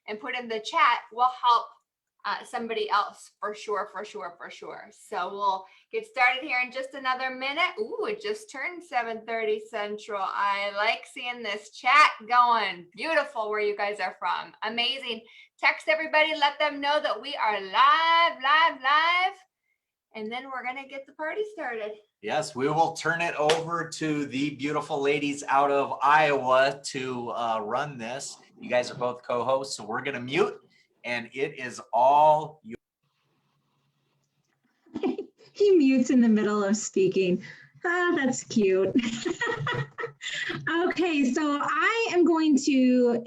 and put in the chat will help somebody else for sure. So we'll get started here in just another minute. Ooh, it just turned 7:30 Central. I like seeing this chat going. Beautiful where you guys are from. Amazing. Text everybody, let them know that we are live. And then we're going to get the party started. Yes, we will turn it over to the beautiful ladies out of Iowa to run this. You guys are both co-hosts, so we're going to mute, and it is all you. He mutes in the middle of speaking. Ah, that's cute. Okay, so I am going to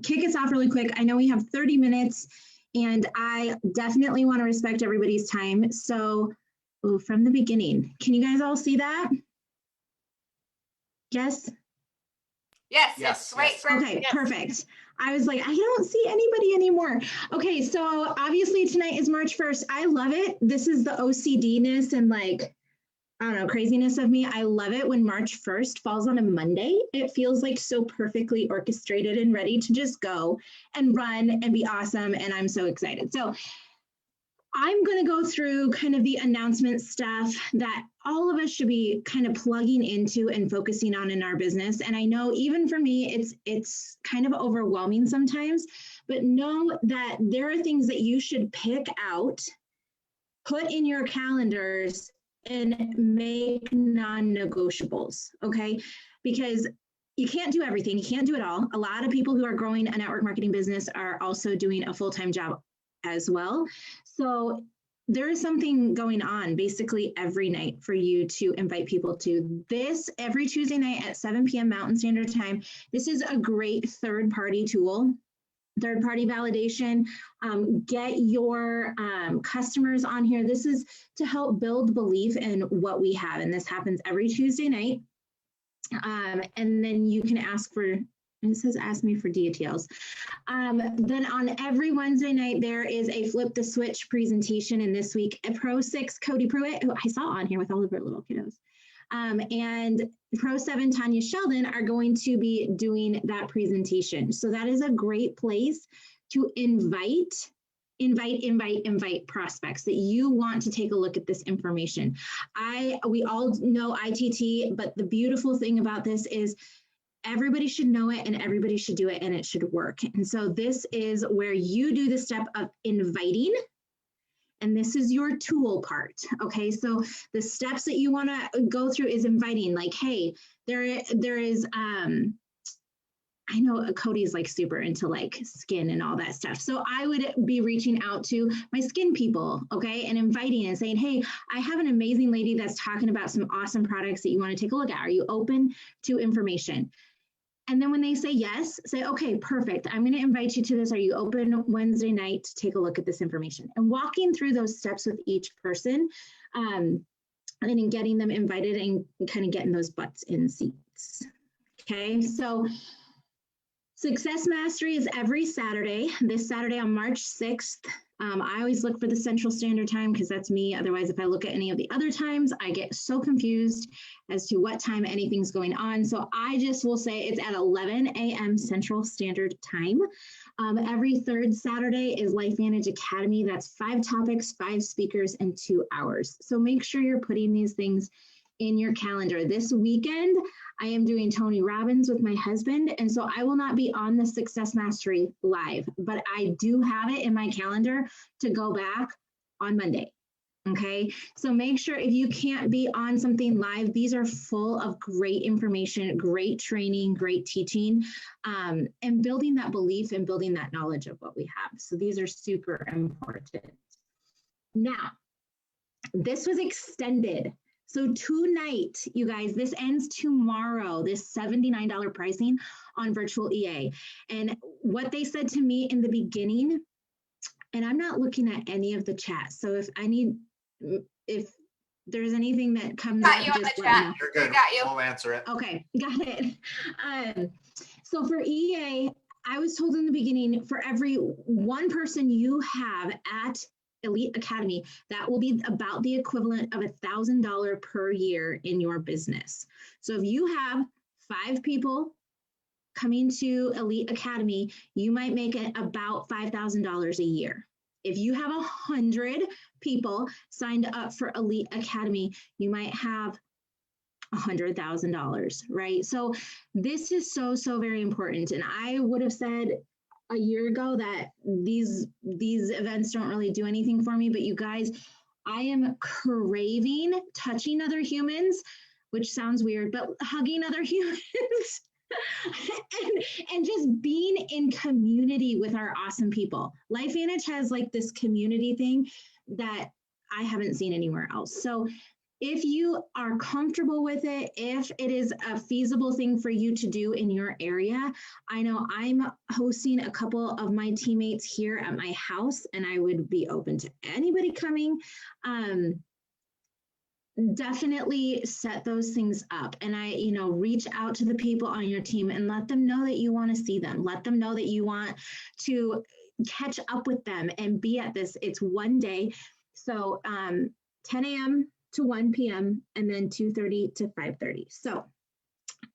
kick us off really quick. I know we have 30 minutes, and I definitely want to respect everybody's time. So from the beginning, can you guys all see that? Yes? Yes. Great. Okay, yes. Perfect. I was like, I don't see anybody anymore. Okay, so obviously tonight is March 1st. I love it. This is the OCD-ness and like, I don't know, craziness of me. I love it when March 1st falls on a Monday. It feels like so perfectly orchestrated and ready to just go and run and be awesome. And I'm so excited. So I'm going to go through kind of the announcement stuff that all of us should be kind of plugging into and focusing on in our business. And I know even for me, it's kind of overwhelming sometimes, but know that there are things that you should pick out, put in your calendars, and make non-negotiables, okay? Because you can't do everything. You can't do it all. A lot of people who are growing a network marketing business are also doing a full-time job as well. So there is something going on basically every night for you to invite people to this every Tuesday night at 7 p.m. Mountain Standard Time. This is a great third-party tool, third-party validation. Get your customers on here. This is to help build belief in what we have. And this happens every Tuesday night. And then you can ask for, it says ask me for details. Then on every Wednesday night, there is a flip the switch presentation. And this week, Pro 6 Cody Pruitt, who I saw on here with all of her little kiddos, and Pro 7 Tanya Sheldon are going to be doing that presentation. So that is a great place to invite prospects that you want to take a look at this information. We all know ITT, but the beautiful thing about this is everybody should know it and everybody should do it and it should work. And so this is where you do the step of inviting, and this is your tool part. Okay, so the steps that you want to go through is inviting, like, hey, there is I know Cody's like super into like skin and all that stuff. So I would be reaching out to my skin people, okay, and inviting and saying, hey, I have an amazing lady that's talking about some awesome products that you want to take a look at. Are you open to information? And then when they say yes, say, okay, perfect. I'm going to invite you to this. Are you open Wednesday night to take a look at this information? And walking through those steps with each person, and then getting them invited and kind of getting those butts in seats. Okay, so Success Mastery is every Saturday. This Saturday on March 6th. I always look for the Central Standard Time because that's me. Otherwise, if I look at any of the other times, I get so confused as to what time anything's going on. So I just will say it's at 11 a.m. Central Standard Time. Every third Saturday is LifeVantage Academy. That's 5 topics, 5 speakers, and 2 hours. So make sure you're putting these things in your calendar. This weekend, I am doing Tony Robbins with my husband, and so I will not be on the Success Mastery live, but I do have it in my calendar to go back on Monday. Okay, so make sure if you can't be on something live, these are full of great information, great training, great teaching, and building that belief and building that knowledge of what we have. So these are super important. Now, this was extended. So tonight, you guys, this ends tomorrow, this $79 pricing on virtual EA. And what they said to me in the beginning, and I'm not looking at any of the chat. So if there's anything that comes up, just let me know. You're good. Got you. We'll answer it. Okay, got it. So for EA, I was told in the beginning, for every one person you have at Elite Academy, that will be about the equivalent of $1,000 per year in your business. So if you have 5 people coming to Elite Academy, you might make it about $5,000 a year. If you have 100 people signed up for Elite Academy, you might have $100,000, right? So this is so, so very important. And I would have said a year ago that these events don't really do anything for me, but you guys, I am craving touching other humans, which sounds weird, but hugging other humans and just being in community with our awesome people. LifeVantage has like this community thing that I haven't seen anywhere else. So if you are comfortable with it, if it is a feasible thing for you to do in your area, I know I'm hosting a couple of my teammates here at my house, and I would be open to anybody coming. Definitely set those things up, and reach out to the people on your team and let them know that you want to see them. Let them know that you want to catch up with them and be at this. It's one day. So 10 a.m. to 1 p.m. and then 2:30 to 5:30. So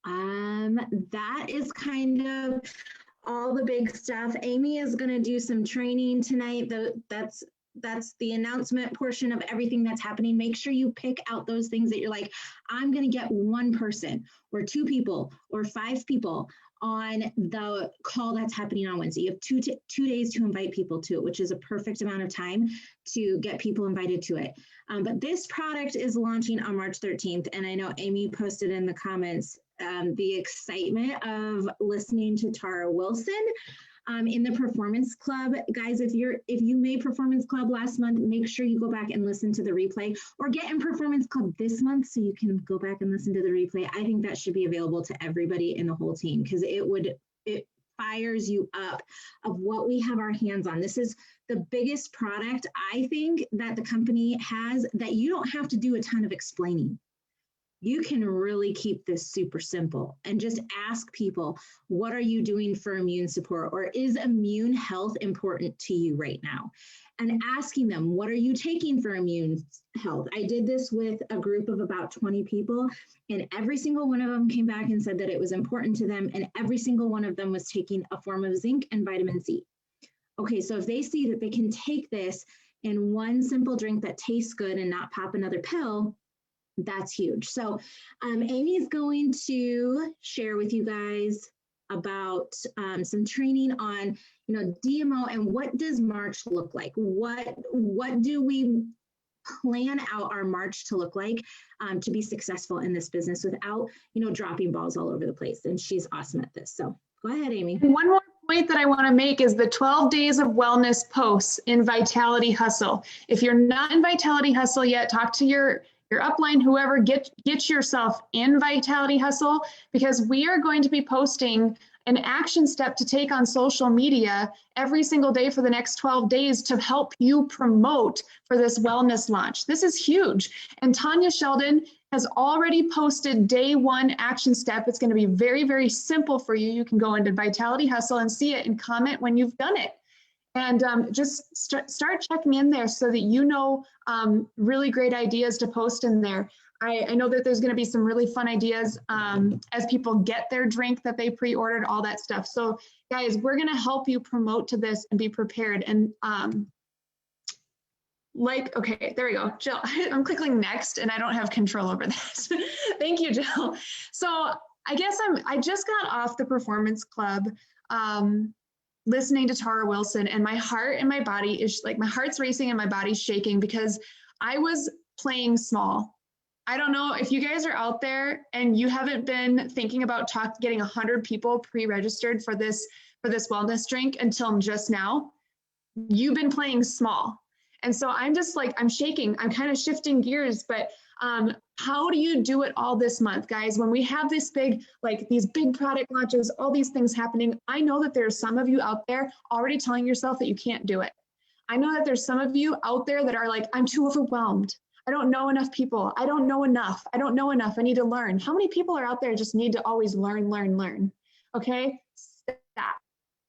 that is kind of all the big stuff. Amy is going to do some training tonight. That's the announcement portion of everything that's happening. Make sure you pick out those things that you're like, I'm going to get one person or 2 people or 5 people on the call that's happening on Wednesday. You have two days to invite people to it, which is a perfect amount of time to get people invited to it. But this product is launching on March 13th. And I know Amy posted in the comments the excitement of listening to Tara Wilson in the Performance Club. Guys, if you made Performance Club last month, make sure you go back and listen to the replay, or get in Performance Club this month so you can go back and listen to the replay. I think that should be available to everybody in the whole team, because it fires you up of what we have our hands on. This is the biggest product I think that the company has that you don't have to do a ton of explaining. You can really keep this super simple and just ask people, what are you doing for immune support? Or is immune health important to you right now? And asking them, what are you taking for immune health? I did this with a group of about 20 people, and every single one of them came back and said that it was important to them. And every single one of them was taking a form of zinc and vitamin C. Okay, so if they see that they can take this in one simple drink that tastes good and not pop another pill, that's huge. So Amy's going to share with you guys about some training on, DMO and what does March look like? What do we plan out our March to look like to be successful in this business without, dropping balls all over the place? And she's awesome at this. So go ahead, Amy. And one more point that I want to make is the 12 days of wellness posts in Vitality Hustle. If you're not in Vitality Hustle yet, talk to your upline, whoever, get yourself in Vitality Hustle, because we are going to be posting an action step to take on social media every single day for the next 12 days to help you promote for this wellness launch. This is huge. And Tanya Sheldon has already posted day 1 action step. It's going to be very, very simple for you. You can go into Vitality Hustle and see it and comment when you've done it. And just start checking in there so that you know really great ideas to post in there. I know that there's going to be some really fun ideas as people get their drink that they pre-ordered, all that stuff. So guys, we're going to help you promote to this and be prepared. And okay, there we go. Jill, I'm clicking next and I don't have control over that. Thank you, Jill. So I guess I just got off the Performance Club listening to Tara Wilson, and my heart and my body is like, my heart's racing and my body's shaking because I was playing small. I don't know if you guys are out there and you haven't been thinking about getting 100 people pre-registered for this wellness drink until just now. You've been playing small. And so I'm just like, I'm shaking. I'm kind of shifting gears, but how do you do it all this month, guys? When we have this big, these big product launches, all these things happening, I know that there's some of you out there already telling yourself that you can't do it. I know that there's some of you out there that are like, I'm too overwhelmed. I don't know enough people. I don't know enough. I don't know enough. I need to learn. How many people are out there just need to always learn? Okay, stop.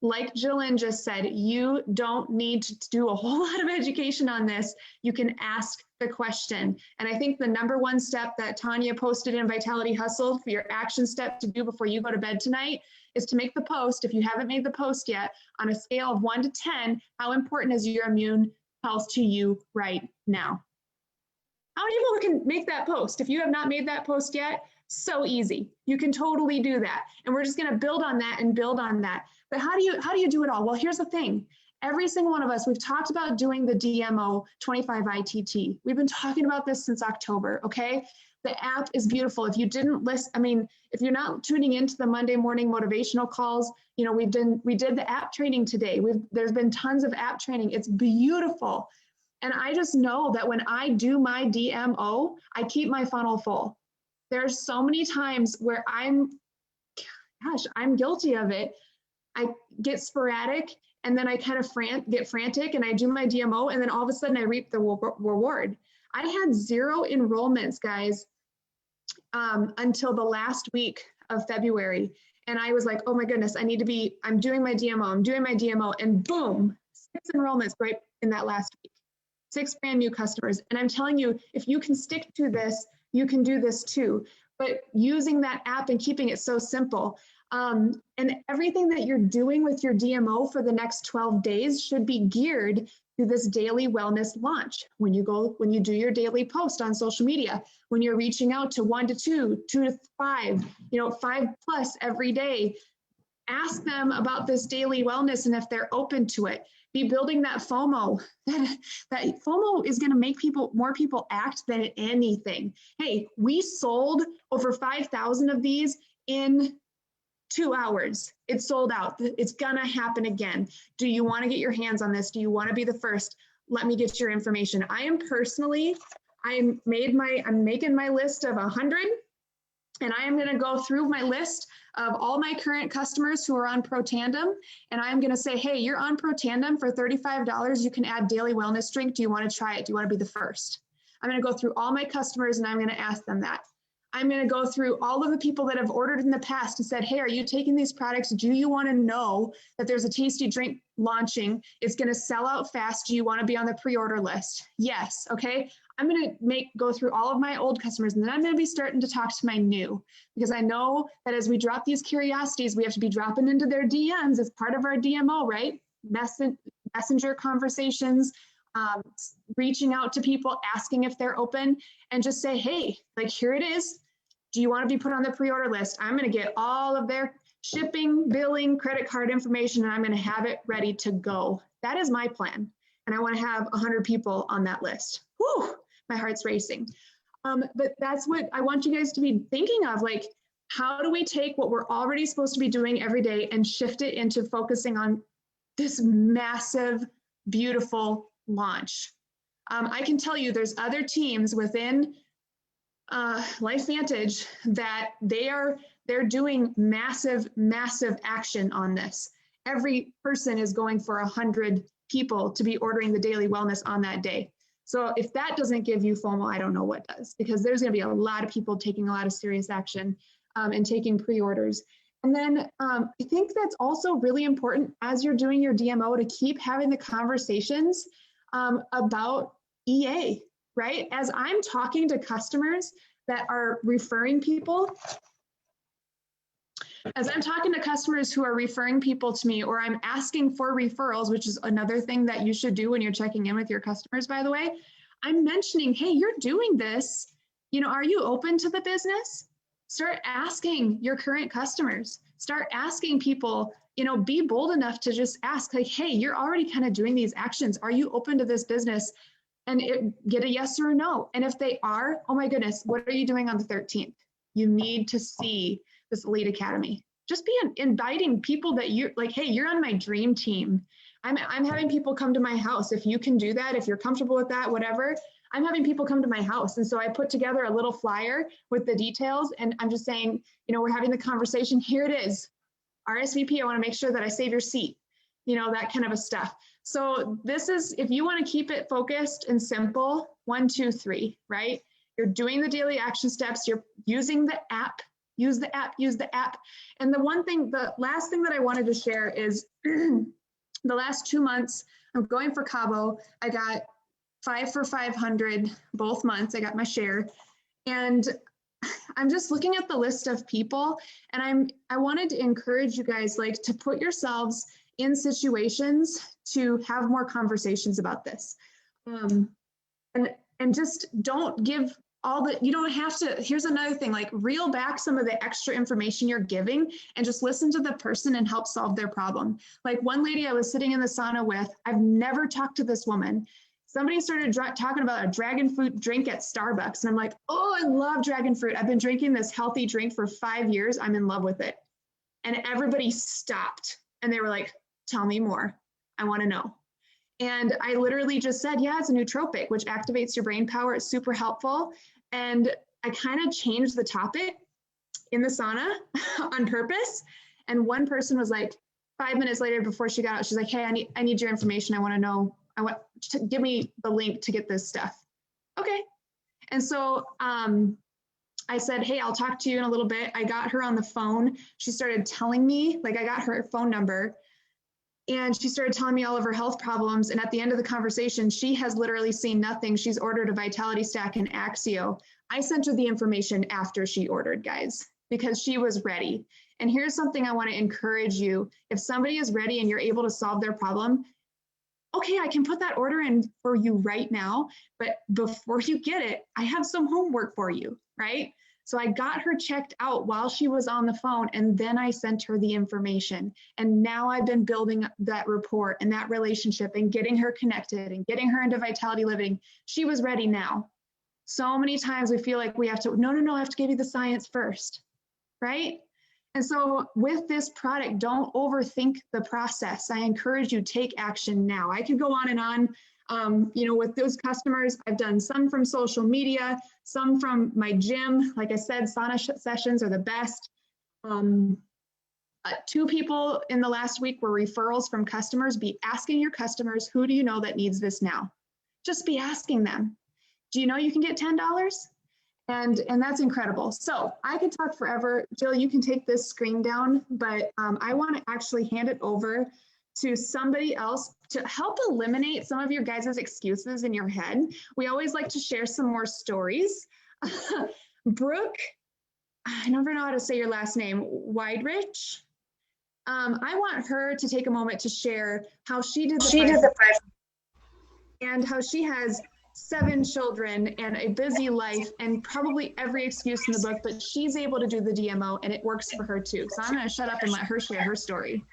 Like Jillian just said, you don't need to do a whole lot of education on this. You can ask the question. And I think the number 1 step that Tanya posted in Vitality Hustle for your action step to do before you go to bed tonight is to make the post. If you haven't made the post yet, on a scale of 1 to 10, how important is your immune health to you right now? How many people can make that post? If you have not made that post yet, so easy. You can totally do that. And we're just going to build on that and build on that. But how do you do it all? Well, here's the thing. Every single one of us, we've talked about doing the DMO 25 ITT. We've been talking about this since October, okay? The app is beautiful. If you didn't listen, I mean, if you're not tuning into the Monday morning motivational calls, you know, we did the app training today. There's been tons of app training. It's beautiful. And I just know that when I do my DMO, I keep my funnel full. There's so many times where I'm guilty of it. I get sporadic and then I kind of get frantic and I do my DMO and then all of a sudden I reap the reward. I had 0 enrollments, guys, until the last week of February. And I was like, oh my goodness, I'm doing my DMO, and boom, 6 enrollments right in that last week. 6 brand new customers. And I'm telling you, if you can stick to this, you can do this too. But using that app and keeping it so simple. And everything that you're doing with your DMO for the next 12 days should be geared to this daily wellness launch. When you do your daily post on social media, when you're reaching out to 1 to 2, 2 to 5, 5+ every day, ask them about this daily wellness and if they're open to it. Be building that FOMO. That FOMO is going to make more people act than anything. Hey, we sold over 5,000 of these in 2 hours. It's sold out. It's going to happen again. Do you want to get your hands on this? Do you want to be the first? Let me get your information. I'm making my list of 100, and I am going to go through my list of all my current customers who are on Pro Tandem. And I'm going to say, hey, you're on Pro Tandem for $35. You can add daily wellness drink. Do you want to try it? Do you want to be the first? I'm going to go through all my customers and I'm going to ask them that. I'm going to go through all of the people that have ordered in the past and said, hey, are you taking these products? Do you want to know that there's a tasty drink launching? It's going to sell out fast. Do you want to be on the pre-order list? Yes. Okay. I'm going to go through all of my old customers, and then I'm going to be starting to talk to my new, because I know that as we drop these curiosities, we have to be dropping into their DMs as part of our DMO, right? Messenger conversations, reaching out to people, asking if they're open, and just say, hey, like, here it is. Do you want to be put on the pre-order list? I'm going to get all of their shipping, billing, credit card information, and I'm going to have it ready to go. That is my plan. And I want to have 100 people on that list. Whew, my heart's racing. But that's what I want you guys to be thinking of. Like, how do we take what we're already supposed to be doing every day and shift it into focusing on this massive, beautiful launch? I can tell you there's other teams within LifeVantage that they're doing massive action on this. Every person is going for 100 people to be ordering the daily wellness on that day. So if that doesn't give you FOMO, I don't know what does, because there's going to be a lot of people taking a lot of serious action and taking pre-orders. And then I think that's also really important as you're doing your DMO to keep having the conversations about EA, right? As I'm talking to customers that are referring people, as I'm talking to customers who are referring people to me, or I'm asking for referrals, which is another thing that you should do when you're checking in with your customers, by the way, I'm mentioning, hey, you're doing this, are you open to the business? Start asking your current customers, start asking people, be bold enough to just ask, like, hey, you're already kind of doing these actions. Are you open to this business? And get a yes or a no. And if they are, oh my goodness, what are you doing on the 13th? You need to see this Elite Academy. Just be inviting people that you're like, hey, you're on my dream team. I'm having people come to my house. If you can do that, if you're comfortable with that, whatever, I'm having people come to my house. And so I put together a little flyer with the details, and I'm just saying, we're having the conversation. Here it is. RSVP, I want to make sure that I save your seat, that kind of a stuff. So this is, if you want to keep it focused and simple, 1, 2, 3, right? You're doing the daily action steps. You're using the app. Use the app, use the app. And the last thing that I wanted to share is the last 2 months, I'm going for Cabo. I got 5 for 500 both months. I got my share. And I'm just looking at the list of people, and I wanted to encourage you guys, like, to put yourselves in situations to have more conversations about this. And just don't give all the, you don't have to, here's another thing, like, reel back some of the extra information you're giving and just listen to the person and help solve their problem. Like, one lady I was sitting in the sauna with, I've never talked to this woman. Somebody started talking about a dragon fruit drink at Starbucks. And I'm like, oh, I love dragon fruit. I've been drinking this healthy drink for 5 years. I'm in love with it. And everybody stopped and they were like, tell me more. I want to know. And I literally just said, yeah, it's a nootropic, which activates your brain power. It's super helpful. And I kind of changed the topic in the sauna on purpose. And one person was like, 5 minutes later before she got out, she's like, hey, I need your information. I want to know. I want to give me the link to get this stuff. Okay. And so I said, hey, I'll talk to you in a little bit. I got her on the phone. She started telling me, like, I got her phone number and she started telling me all of her health problems. And at the end of the conversation, she has literally seen nothing. She's ordered a Vitality Stack and Axio. I sent her the information after she ordered, guys, because she was ready. And here's something I want to encourage you. If somebody is ready and you're able to solve their problem, okay, I can put that order in for you right now, but before you get it, I have some homework for you, right? So I got her checked out while she was on the phone, and then I sent her the information. And now I've been building that rapport and that relationship and getting her connected and getting her into Vitality Living. She was ready now. So many times we feel like we have to, no, I have to give you the science first, right? And so with this product, don't overthink the process. I encourage you, take action now. I could go on and on. With those customers, I've done some from social media, some from my gym. Like I said, sauna sessions are the best. 2 people in the last week were referrals from customers. Be asking your customers, who do you know that needs this now? Just be asking them. Do you know you can get $10? And that's incredible. So I could talk forever. Jill, you can take this screen down, but I want to actually hand it over to somebody else to help eliminate some of your guys' excuses in your head. We always like to share some more stories. Brooke, I never know how to say your last name, Widerich. I want her to take a moment to share how she did the and how she has 7 children and a busy life and probably every excuse in the book, but she's able to do the DMO and it works for her too. So I'm going to shut up and let her share her story.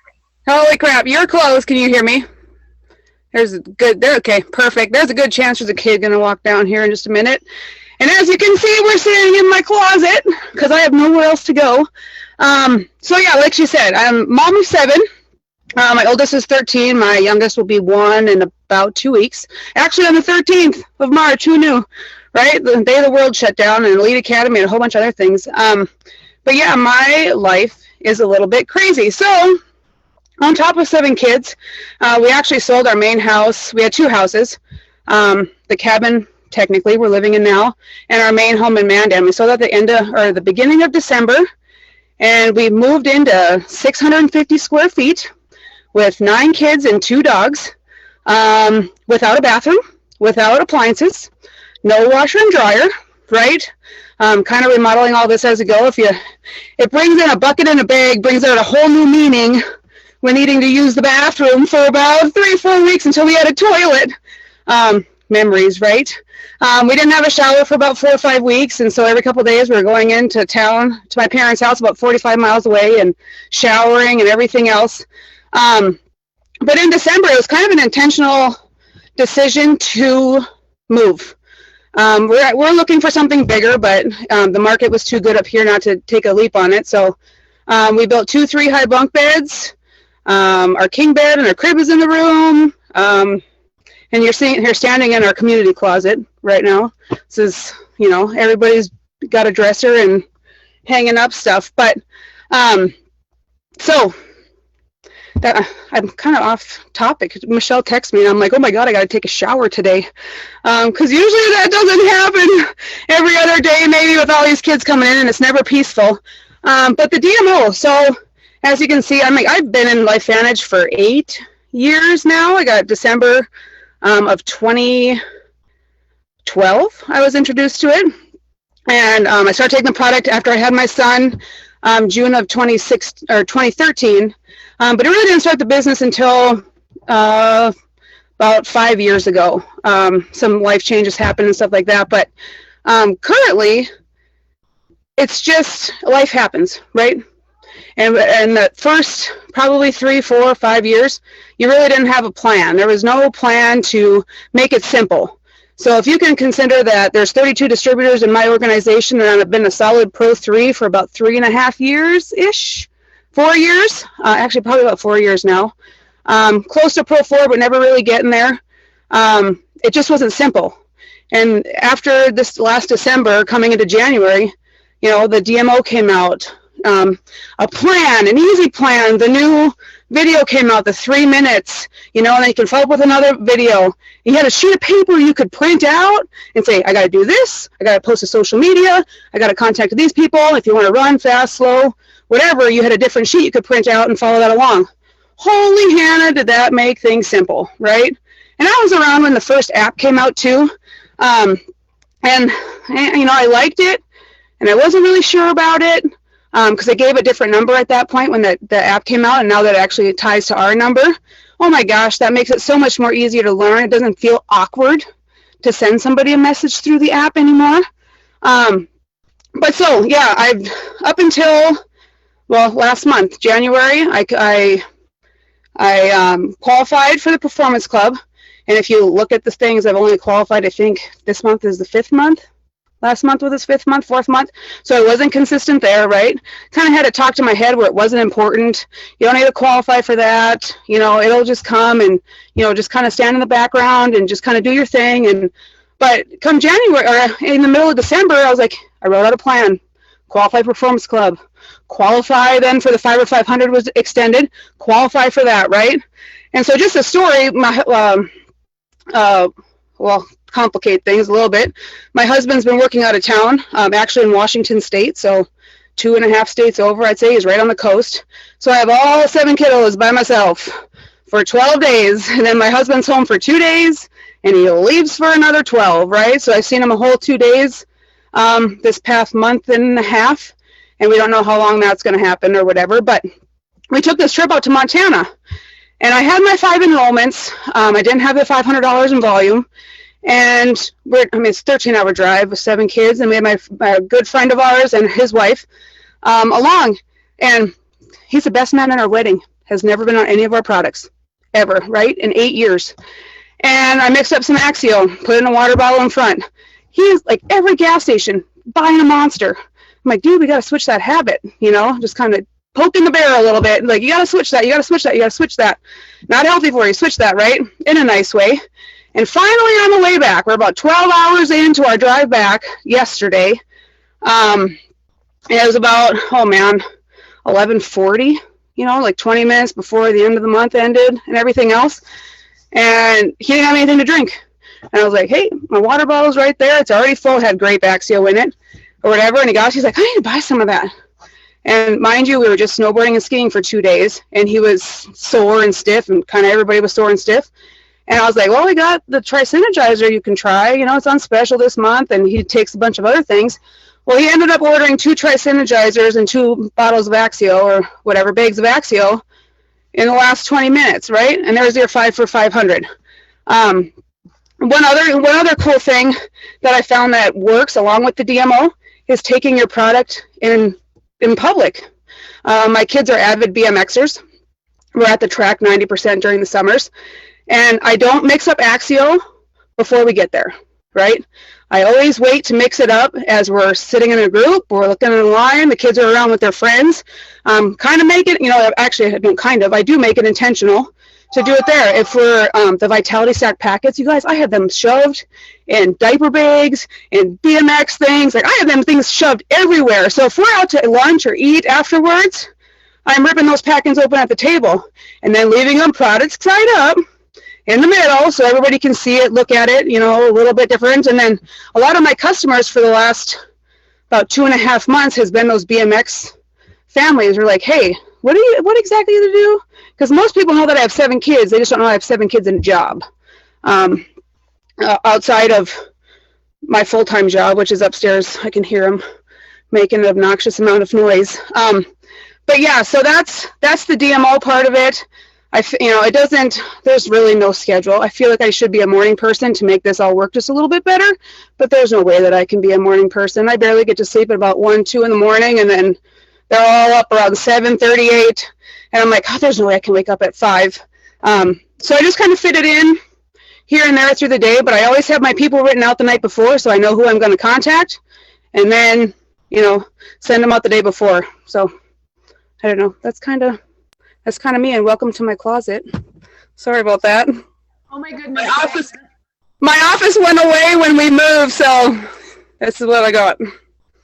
Holy crap, you're close. Can you hear me? There's a good, there, okay, perfect. There's a good chance there's a kid going to walk down here in just a minute. And as you can see, we're sitting in my closet because I have nowhere else to go. So yeah, like she said, I'm mom of 7. My oldest is 13. My youngest will be 1 in about 2 weeks. Actually, on the 13th of March, who knew, right? The day the world shut down, and Elite Academy and a whole bunch of other things. But yeah, my life is a little bit crazy. So on top of 7 kids, we actually sold our main house. We had 2 houses. The cabin, technically, we're living in now, and our main home in Mandan. We sold at the beginning of December, and we moved into 650 square feet with 9 kids and 2 dogs, without a bathroom, without appliances, no washer and dryer, right? Kind of remodeling all this as we go. It brings in a bucket and a bag, brings out a whole new meaning when needing to use the bathroom for about 3 or 4 weeks until we had a toilet. Memories, right? We didn't have a shower for about 4 or 5 weeks, and so every couple of days we were going into town to my parents' house about 45 miles away and showering and everything else. But in December, it was kind of an intentional decision to move. We're looking for something bigger, but the market was too good up here not to take a leap on it. So we built 2 3-high bunk beds. Our king bed and our crib is in the room. And you're standing in our community closet right now. This is, everybody's got a dresser and hanging up stuff. But so that I'm kind of off topic. Michelle texts me and I'm like, oh my God, I got to take a shower today. Because usually that doesn't happen every other day, maybe with all these kids coming in, and it's never peaceful. But the DMO, so as you can see, I've been in LifeVantage for 8 years now. I got December of 2012, I was introduced to it. And I started taking the product after I had my son, June of 2013. But I really didn't start the business until about 5 years ago. Some life changes happened and stuff like that. But currently, it's just life happens, right? And the first probably 3, 4, 5 years, you really didn't have a plan. There was no plan to make it simple. So if you can consider that there's 32 distributors in my organization, and I've been a solid Pro 3 for about 3.5 years-ish, 4 years, actually probably about 4 years now. Close to Pro 4, but never really getting there. It just wasn't simple. And after this last December, coming into January, you know, the DMO came out, a plan, an easy plan, the new video came out, the 3 minutes, you know, and then you can follow up with another video. You had a sheet of paper you could print out and say, I got to do this, I got to post to social media, I got to contact these people. If you want to run fast, slow, whatever, you had a different sheet you could print out and follow that along. Holy Hannah, did that make things simple, right? And I was around when the first app came out too. And you know, I liked it, and I wasn't really sure about it because I gave a different number at that point when the app came out, and now that actually ties to our number. Oh my gosh, that makes it so much more easier to learn. It doesn't feel awkward to send somebody a message through the app anymore. But so, yeah, I've up until, well, last month, January, I qualified for the Performance Club. And if you look at the things, I've only qualified, I think this month is the 5th month. Last month was his 5th month, 4th month. So I wasn't consistent there, right? Kind of had to talk to my head where it wasn't important. You don't need to qualify for that. You know, it'll just come and, you know, just kind of stand in the background and just kind of do your thing. But come January, or in the middle of December, I was like, I wrote out a plan. Qualify Performance Club. Qualify then for the 5 or 500 was extended. Qualify for that, right? And so just a story, well, complicate things a little bit. My husband's been working out of town, actually in Washington State, so 2.5 states over, I'd say. He's right on the coast. So I have all 7 kiddos by myself for 12 days, and then my husband's home for 2 days, and he leaves for another 12, right? So I've seen him a whole 2 days this past month and a half, and we don't know how long that's going to happen or whatever, but we took this trip out to Montana. And I had my 5 enrollments. I didn't have the $500 in volume. And it's a 13-hour drive with 7 kids. And we had my good friend of ours and his wife along. And he's the best man at our wedding. Has never been on any of our products, ever, right? In 8 years. And I mixed up some Axio, put it in a water bottle in front. He's like every gas station buying a Monster. I'm like, dude, we got to switch that habit, you know, just kind of poking the bear a little bit, like, you got to switch that, you got to switch that, you got to switch that. Not healthy for you, switch that, right? In a nice way. And finally, on the way back, we're about 12 hours into our drive back yesterday. It was about, 11:40, you know, like 20 minutes before the end of the month ended and everything else. And he didn't have anything to drink. And I was like, hey, my water bottle's right there. It's already full, had grape Axio in it or whatever. And he's like, I need to buy some of that. And mind you, we were just snowboarding and skiing for 2 days, and he was sore and stiff, and kind of everybody was sore and stiff. And I was like, well, we got the Tri-Synergizer you can try. You know, it's on special this month, and he takes a bunch of other things. Well, he ended up ordering 2 Tri-Synergizers and 2 bottles of Axio, or whatever, bags of Axio, in the last 20 minutes, right? And there's your 5 for 500. One other cool thing that I found that works along with the DMO is taking your product in public. My kids are avid BMXers. We're at the track 90% during the summers. And I don't mix up Axio before we get there, right? I always wait to mix it up as we're sitting in a group, we're looking in line, the kids are around with their friends. Kind of make it, you know, actually, I do make it intentional to do it there. If we're the Vitality Stack packets, you guys, I have them shoved in diaper bags and BMX things. Like, I have them things shoved everywhere. So if we're out to lunch or eat afterwards, I'm ripping those packets open at the table and then leaving them product side up in the middle so everybody can see it, look at it, you know, a little bit different. And then a lot of my customers for the last about 2.5 months has been those BMX families are like, hey, what exactly do you do? Because most people know that I have 7 kids. They just don't know I have 7 kids in a job. Outside of my full-time job, which is upstairs. I can hear them making an obnoxious amount of noise. But yeah, so that's the DMO part of it. It doesn't, there's really no schedule. I feel like I should be a morning person to make this all work just a little bit better, but there's no way that I can be a morning person. I barely get to sleep at about 1, 2 in the morning, and then they're all up around 7:38, and I'm like, oh, there's no way I can wake up at 5. So I just kind of fit it in here and there through the day, but I always have my people written out the night before, so I know who I'm going to contact, and then, send them out the day before. So I don't know. That's kind of me, and welcome to my closet. Sorry about that. Oh my goodness. My office went away when we moved, so this is what I got.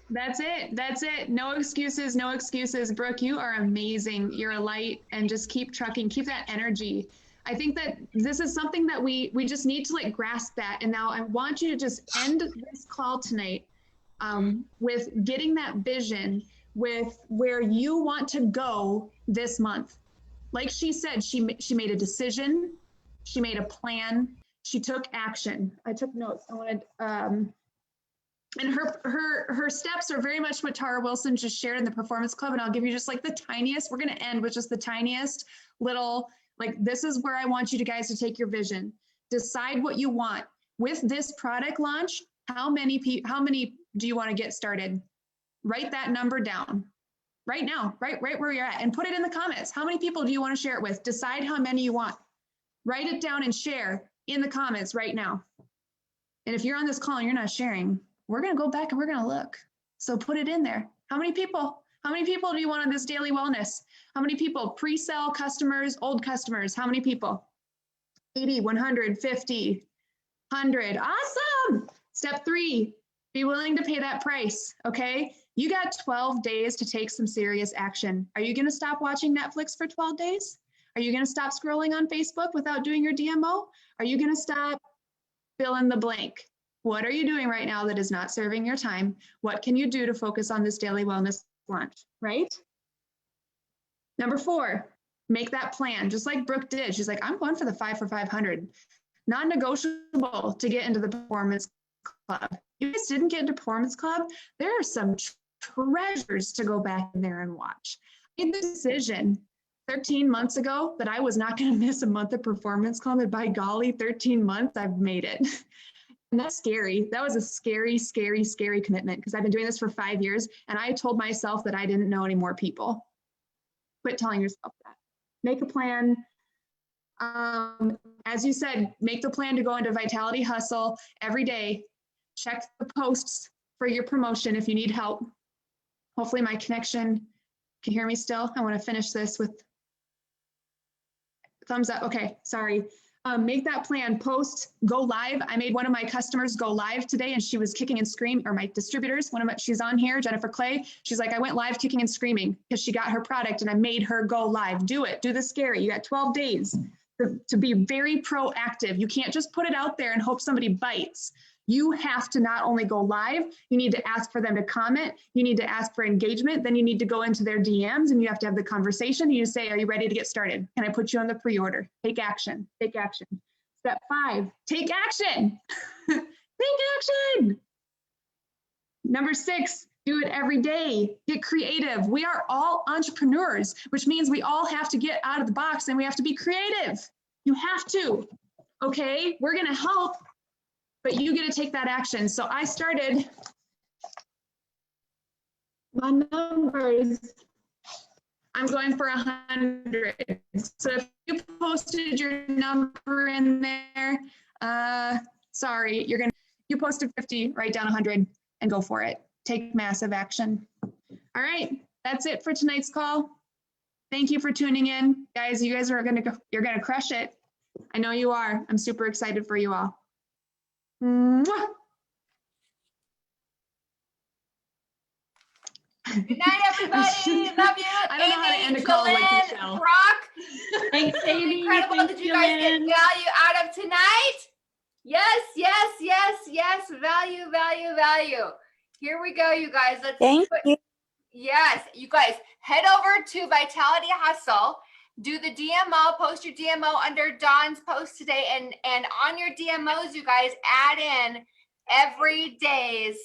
That's it. That's it. No excuses. No excuses. Brooke, you are amazing. You're a light, and just keep trucking. Keep that energy. I think that this is something that we just need to grasp that. And now I want you to just end this call tonight with getting that vision with where you want to go this month. Like she said, she made a decision, she made a plan, she took action. I took notes. I wanted, and her steps are very much what Tara Wilson just shared in the Performance Club. And I'll give you just the tiniest. We're going to end with just the tiniest little. This is where I want you guys to take your vision. Decide what you want with this product launch. How many do you want to get started? Write that number down right now, right where you're at, and put it in the comments. How many people do you want to share it with? Decide how many you want. Write it down and share in the comments right now. And if you're on this call and you're not sharing, we're going to go back and we're going to look. So put it in there. How many people? How many people do you want on this daily wellness? How many people? Pre-sale customers, old customers. How many people? 80, 100, 50, 100. Awesome. Step 3, be willing to pay that price. Okay. You got 12 days to take some serious action. Are you going to stop watching Netflix for 12 days? Are you going to stop scrolling on Facebook without doing your DMO? Are you going to stop fill in the blank? What are you doing right now that is not serving your time? What can you do to focus on this daily wellness launch, right? Number 4, make that plan, just like Brooke did. She's like, I'm going for the 5 for 500. Non-negotiable to get into the Performance Club. You guys didn't get into Performance Club? There are some treasures to go back in there and watch. I made the decision 13 months ago that I was not going to miss a month of Performance Club, and by golly, 13 months, I've made it. And that's scary. That was a scary, scary, scary commitment because I've been doing this for 5 years, and I told myself that I didn't know any more people. Quit telling yourself that. Make a plan. As you said, make the plan to go into Vitality Hustle every day. Check the posts for your promotion if you need help. Hopefully my connection can hear me still. I want to finish this with thumbs up. Okay, sorry. Make that plan, post, go live. I made one of my customers go live today, and she was kicking and screaming, or my distributors, she's on here, Jennifer Clay. She's like, I went live kicking and screaming because she got her product and I made her go live. Do it, do the scary. You got 12 days to be very proactive. You can't just put it out there and hope somebody bites. You have to not only go live, you need to ask for them to comment, you need to ask for engagement, then you need to go into their DMs and you have to have the conversation. You say, are you ready to get started? Can I put you on the pre-order? Take action, take action. Step 5, take action. Take action. Number 6, do it every day. Get creative. We are all entrepreneurs, which means we all have to get out of the box and we have to be creative. You have to, okay? We're gonna help, but you get to take that action. So I started my numbers. I'm going for 100. So if you posted your number in there, sorry, you posted 50, write down 100 and go for it. Take massive action. All right, that's it for tonight's call. Thank you for tuning in. Guys, you guys are you're gonna crush it. I know you are. I'm super excited for you all. Mwah. Good night, everybody. Love you. I don't know how to end a call like Michelle. Brock. Thanks, Amy. Incredible. Thanks, Did you guys get Jillian. value out of tonight? Yes, yes, yes, yes. Value, value, value. Here we go, you guys. Let's Thank you. Yes, you guys head over to Vitality Hustle. Do the DMO, post your DMO under Dawn's post today, and on your DMOs, you guys add in every day's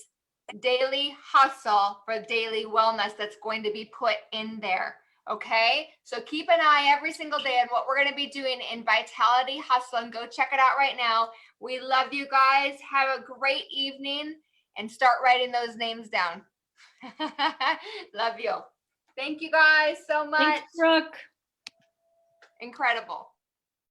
daily hustle for daily wellness that's going to be put in there. Okay, so keep an eye every single day on what we're going to be doing in Vitality Hustle, and go check it out right now. We love you guys. Have a great evening and start writing those names down. Love you. Thank you guys so much. Thanks, Brooke. Incredible.